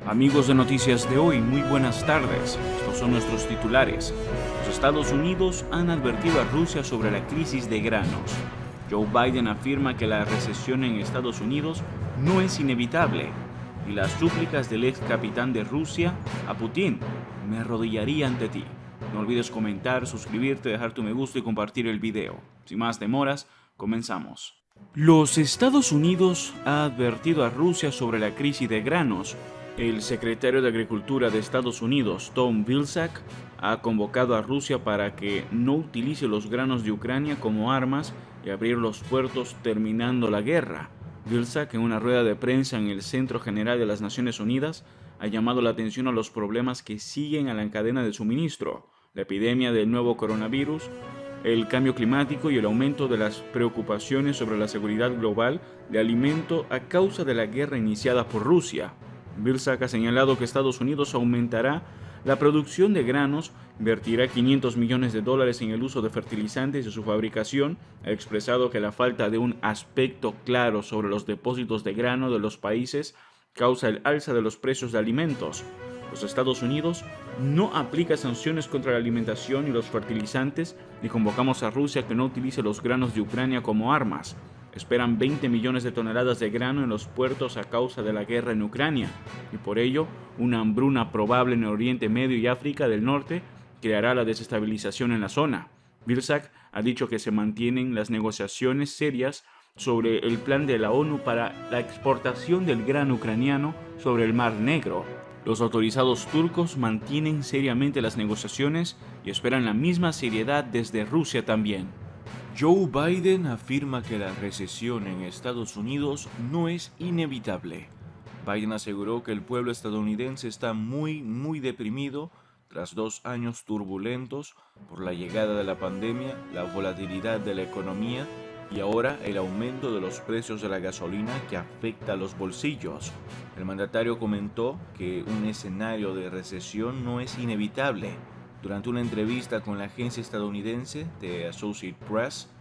Amigos de Noticias de Hoy, muy buenas tardes. Estos son nuestros titulares. Los Estados Unidos han advertido a Rusia sobre la crisis de granos. Joe Biden afirma que la recesión en Estados Unidos no es inevitable. Y las súplicas del ex capitán de Rusia a Putin: me arrodillaría ante ti. No olvides comentar, suscribirte, dejar tu me gusta y compartir el video. Sin más demoras, comenzamos. Los Estados Unidos ha advertido a Rusia sobre la crisis de granos. El secretario de Agricultura de Estados Unidos, Tom Vilsack, ha convocado a Rusia para que no utilice los granos de Ucrania como armas y abrir los puertos terminando la guerra. Vilsack, en una rueda de prensa en el Centro General de las Naciones Unidas, ha llamado la atención a los problemas que siguen a la cadena de suministro: la epidemia del nuevo coronavirus, el cambio climático y el aumento de las preocupaciones sobre la seguridad global de alimento a causa de la guerra iniciada por Rusia. Vilsack ha señalado que Estados Unidos aumentará la producción de granos, invertirá $500 millones en el uso de fertilizantes y su fabricación. Ha expresado que la falta de un aspecto claro sobre los depósitos de grano de los países causa el alza de los precios de alimentos. Los Estados Unidos no aplica sanciones contra la alimentación y los fertilizantes, y convocamos a Rusia a que no utilice los granos de Ucrania como armas. Esperan 20 millones de toneladas de grano en los puertos a causa de la guerra en Ucrania, y por ello una hambruna probable en Oriente Medio y África del Norte creará la desestabilización en la zona. Vilsack ha dicho que se mantienen las negociaciones serias sobre el plan de la ONU para la exportación del grano ucraniano sobre el Mar Negro. Los autorizados turcos mantienen seriamente las negociaciones y esperan la misma seriedad desde Rusia también. Joe Biden afirma que la recesión en Estados Unidos no es inevitable. Biden aseguró que el pueblo estadounidense está muy deprimido tras 2 años turbulentos por la llegada de la pandemia, la volatilidad de la economía y ahora el aumento de los precios de la gasolina que afecta a los bolsillos. El mandatario comentó que un escenario de recesión no es inevitable. Durante una entrevista con la agencia estadounidense The Associated Press,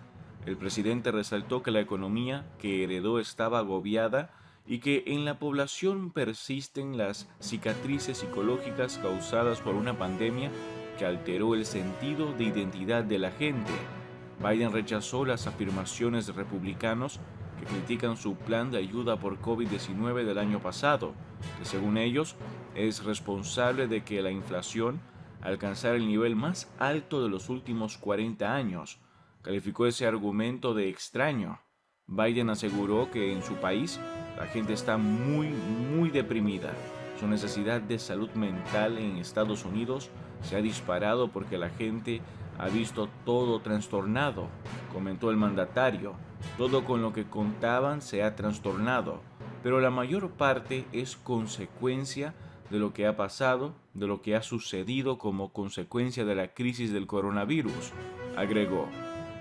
el presidente resaltó que la economía que heredó estaba agobiada y que en la población persisten las cicatrices psicológicas causadas por una pandemia que alteró el sentido de identidad de la gente. Biden rechazó las afirmaciones de republicanos que critican su plan de ayuda por COVID-19 del año pasado, que según ellos es responsable de que la inflación alcanzara el nivel más alto de los últimos 40 años. Calificó ese argumento de extraño. Biden aseguró que en su país la gente está muy deprimida. Su necesidad de salud mental en Estados Unidos se ha disparado porque la gente ha visto todo trastornado, comentó el mandatario. Todo con lo que contaban se ha trastornado, pero la mayor parte es consecuencia de lo que ha pasado, de lo que ha sucedido como consecuencia de la crisis del coronavirus, agregó.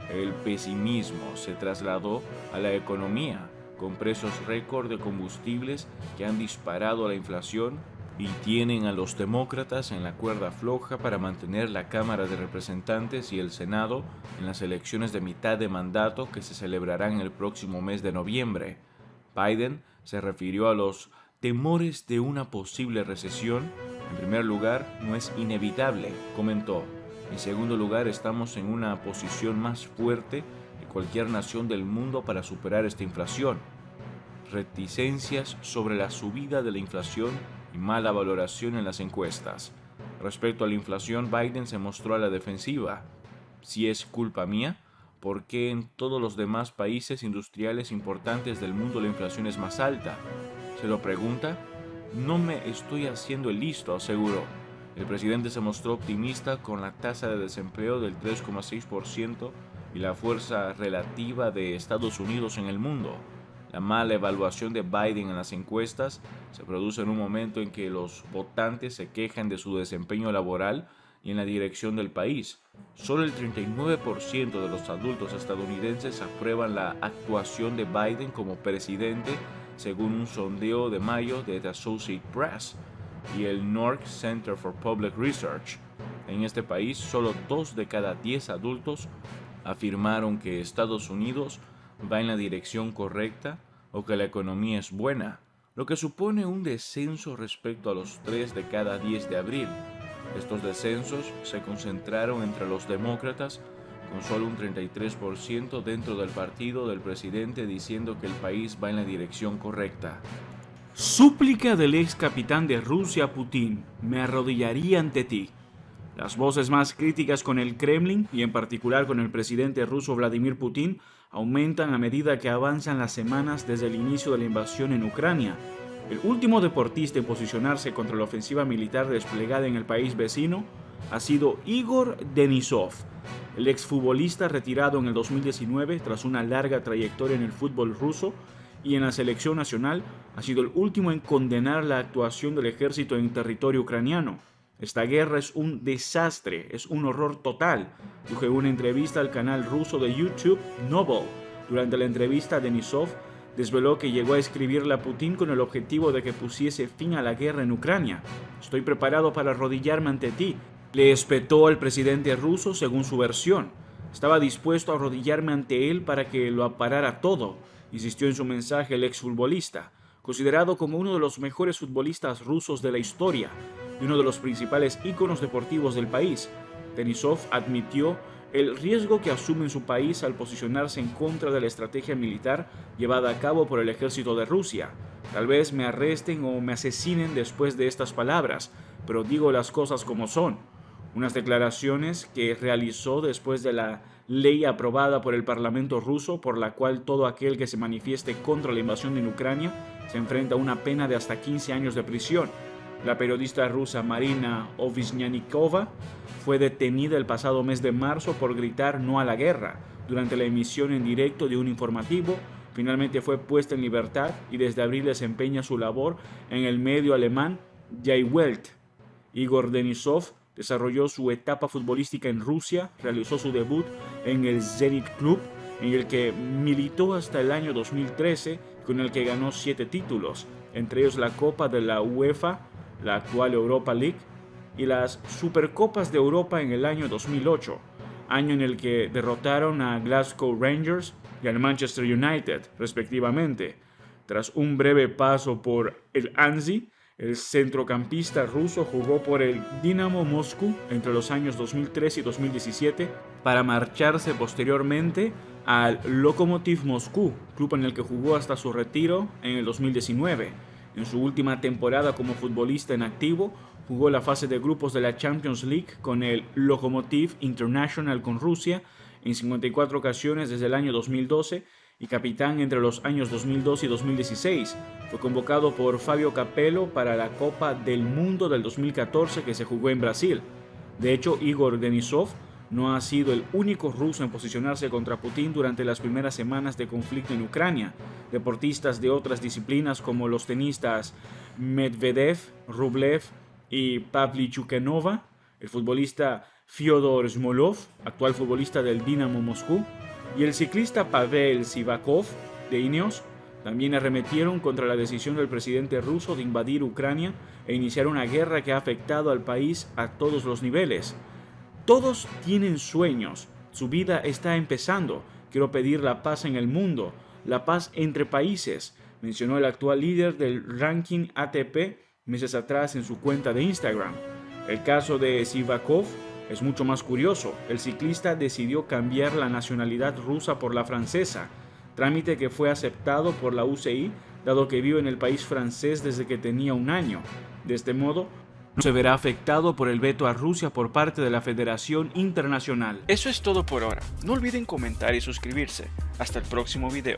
El pesimismo se trasladó a la economía, con precios récord de combustibles que han disparado la inflación y tienen a los demócratas en la cuerda floja para mantener la Cámara de Representantes y el Senado en las elecciones de mitad de mandato que se celebrarán el próximo mes de noviembre. Biden se refirió a los temores de una posible recesión. En primer lugar, no es inevitable, comentó. En segundo lugar, estamos en una posición más fuerte que cualquier nación del mundo para superar esta inflación. Reticencias sobre la subida de la inflación y mala valoración en las encuestas. Respecto a la inflación, Biden se mostró a la defensiva. Si es culpa mía, ¿por qué en todos los demás países industriales importantes del mundo la inflación es más alta? ¿Se lo pregunta? No me estoy haciendo el listo, aseguró. El presidente se mostró optimista con la tasa de desempleo del 3,6% y la fuerza relativa de Estados Unidos en el mundo. La mala evaluación de Biden en las encuestas se produce en un momento en que los votantes se quejan de su desempeño laboral y en la dirección del país. Solo el 39% de los adultos estadounidenses aprueban la actuación de Biden como presidente, según un sondeo de mayo de The Associated Press y el North Center for Public Research. En este país, solo 2 de cada 10 adultos afirmaron que Estados Unidos va en la dirección correcta o que la economía es buena. lo que supone un descenso respecto a los 3 de cada 10 de abril. Estos descensos se concentraron entre los demócratas, con solo un 33% dentro del partido del presidente diciendo que el país va en la dirección correcta. Súplica del ex capitán de Rusia, Putin: me arrodillaría ante ti. Las voces más críticas con el Kremlin, y en particular con el presidente ruso Vladimir Putin, aumentan a medida que avanzan las semanas desde el inicio de la invasión en Ucrania. El último deportista en posicionarse contra la ofensiva militar desplegada en el país vecino ha sido Igor Denisov, el exfutbolista retirado en el 2019 tras una larga trayectoria en el fútbol ruso y en la selección nacional. Ha sido el último en condenar la actuación del ejército en territorio ucraniano. Esta guerra es un desastre, es un horror total, dijo en una entrevista al canal ruso de YouTube Noble. Durante la entrevista, Denisov desveló que llegó a escribirle a Putin con el objetivo de que pusiese fin a la guerra en Ucrania. Estoy preparado para arrodillarme ante ti, le espetó al presidente ruso según su versión. Estaba dispuesto a arrodillarme ante él para que lo aparara todo, insistió en su mensaje el exfutbolista, considerado como uno de los mejores futbolistas rusos de la historia y uno de los principales íconos deportivos del país. Denisov admitió el riesgo que asume en su país al posicionarse en contra de la estrategia militar llevada a cabo por el ejército de Rusia. Tal vez me arresten o me asesinen después de estas palabras, pero digo las cosas como son. Unas declaraciones que realizó después de la ley aprobada por el Parlamento ruso, por la cual todo aquel que se manifieste contra la invasión en Ucrania se enfrenta a una pena de hasta 15 años de prisión. La periodista rusa Marina Ovsyannikova fue detenida el pasado mes de marzo por gritar "no a la guerra" durante la emisión en directo de un informativo. Finalmente fue puesta en libertad y desde abril desempeña su labor en el medio alemán Die Welt. Igor Denisov desarrolló su etapa futbolística en Rusia, realizó su debut en el Zenit Club, en el que militó hasta el año 2013, con el que ganó 7 títulos, entre ellos la Copa de la UEFA, la actual Europa League, y las Supercopas de Europa en el año 2008, año en el que derrotaron a Glasgow Rangers y al Manchester United, respectivamente. Tras un breve paso por el Anzi, el centrocampista ruso jugó por el Dinamo Moscú entre los años 2003 y 2017 para marcharse posteriormente al Lokomotiv Moscú, club en el que jugó hasta su retiro en el 2019. En su última temporada como futbolista en activo, jugó la fase de grupos de la Champions League con el Lokomotiv International con Rusia en 54 ocasiones desde el año 2012 y capitán entre los años 2002 y 2016. Fue convocado por Fabio Capello para la Copa del Mundo del 2014 que se jugó en Brasil. De hecho, Igor Denisov no ha sido el único ruso en posicionarse contra Putin durante las primeras semanas de conflicto en Ucrania. Deportistas de otras disciplinas como los tenistas Medvedev, Rublev y Pavlyuchenova, el futbolista Fyodor Smolov, actual futbolista del Dinamo Moscú, y el ciclista Pavel Sivakov de Ineos, también arremetieron contra la decisión del presidente ruso de invadir Ucrania e iniciar una guerra que ha afectado al país a todos los niveles. Todos tienen sueños, su vida está empezando. Quiero pedir la paz en el mundo, la paz entre países, mencionó el actual líder del ranking ATP meses atrás en su cuenta de Instagram. El caso de Sivakov es mucho más curioso. El ciclista decidió cambiar la nacionalidad rusa por la francesa, trámite que fue aceptado por la UCI, dado que vive en el país francés desde que tenía 1 año. De este modo, no se verá afectado por el veto a Rusia por parte de la Federación Internacional. Eso es todo por ahora. No olviden comentar y suscribirse. Hasta el próximo video.